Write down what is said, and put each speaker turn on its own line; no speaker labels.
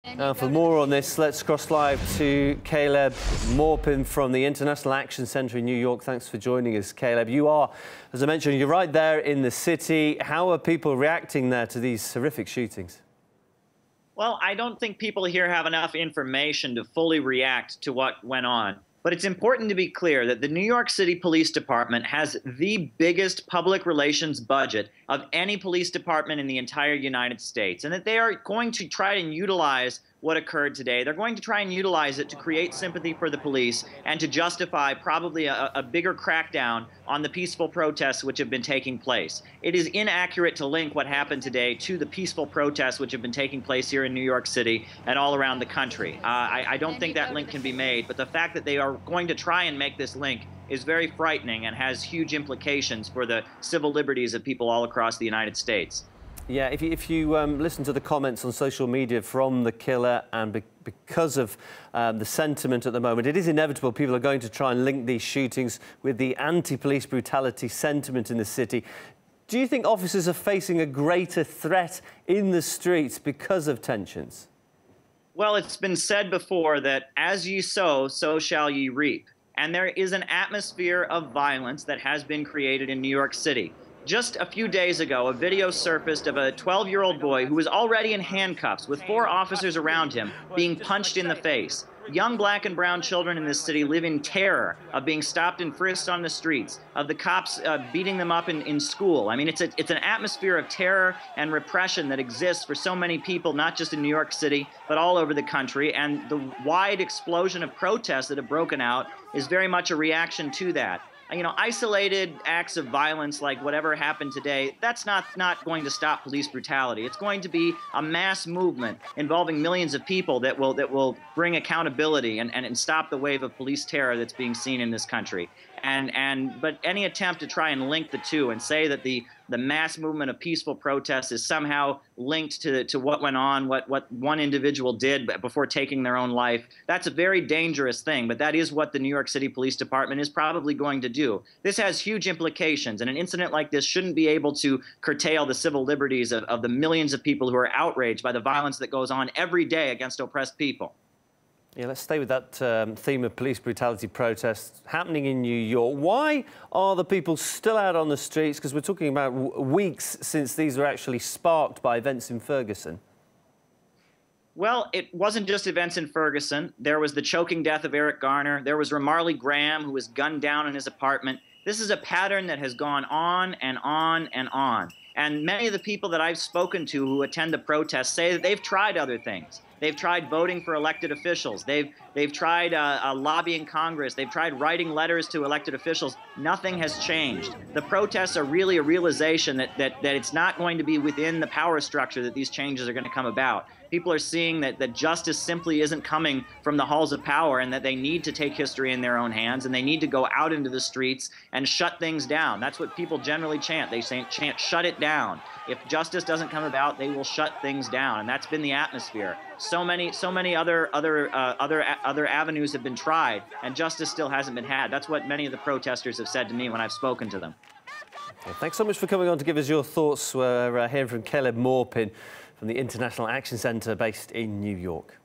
Now, for more on this, let's cross live to Caleb Maupin from the International Action Centre in New York. Thanks for joining us, Caleb. You are, as I mentioned, you're right there in the city. How are people reacting there to these horrific shootings?
Well, I don't think people here have enough information to fully react to what went on. But it's important to be clear that the New York City Police Department has the biggest public relations budget of any police department in the entire United States, and that they are going to try and utilize what occurred today. They're going to try and utilize it to create sympathy for the police and to justify probably a bigger crackdown on the peaceful protests which have been taking place. It is inaccurate to link what happened today to the peaceful protests which have been taking place here in New York City and all around the country. I don't think that link can be made, but the fact that they are going to try and make this link is very frightening and has huge implications for the civil liberties of people all across the United States.
Yeah, if you listen to the comments on social media from the killer, and because of the sentiment at the moment, it is inevitable people are going to try and link these shootings with the anti-police brutality sentiment in the city. Do you think officers are facing a greater threat in the streets because of tensions?
Well, it's been said before that as ye sow, so shall ye reap. And there is an atmosphere of violence that has been created in New York City. Just a few days ago, a video surfaced of a 12-year-old boy who was already in handcuffs with 4 officers around him being punched in the face. Young black and brown children in this city live in terror of being stopped and frisked on the streets, of the cops beating them up in school. I mean, it's an atmosphere of terror and repression that exists for so many people, not just in New York City, but all over the country. And the wide explosion of protests that have broken out is very much a reaction to that. You know, isolated acts of violence like whatever happened today, that's not going to stop police brutality. It's going to be a mass movement involving millions of people that will bring accountability and stop the wave of police terror that's being seen in this country. But any attempt to try and link the two and say that the mass movement of peaceful protests is somehow linked to what went on, what one individual did before taking their own life, that's a very dangerous thing. But that is what the New York City Police Department is probably going to do. This has huge implications, and an incident like this shouldn't be able to curtail the civil liberties of the millions of people who are outraged by the violence that goes on every day against oppressed people.
Yeah, let's stay with that theme of police brutality protests happening in New York. Why are the people still out on the streets? Because we're talking about weeks since these were actually sparked by events in Ferguson.
Well, it wasn't just events in Ferguson. There was the choking death of Eric Garner. There was Ramarley Graham, who was gunned down in his apartment. This is a pattern that has gone on and on and on. And many of the people that I've spoken to who attend the protests say that they've tried other things. They've tried voting for elected officials. They've tried lobbying Congress. They've tried writing letters to elected officials. Nothing has changed. The protests are really a realization that it's not going to be within the power structure that these changes are going to come about. People are seeing that justice simply isn't coming from the halls of power, and that they need to take history in their own hands, and they need to go out into the streets and shut things down. That's what people generally chant. They chant, shut it down. If justice doesn't come about, they will shut things down, and that's been the atmosphere. So many other avenues have been tried, and justice still hasn't been had. That's what many of the protesters have said to me when I've spoken to them.
Okay, thanks so much for coming on to give us your thoughts. We're hearing from Caleb Maupin from the International Action Centre based in New York.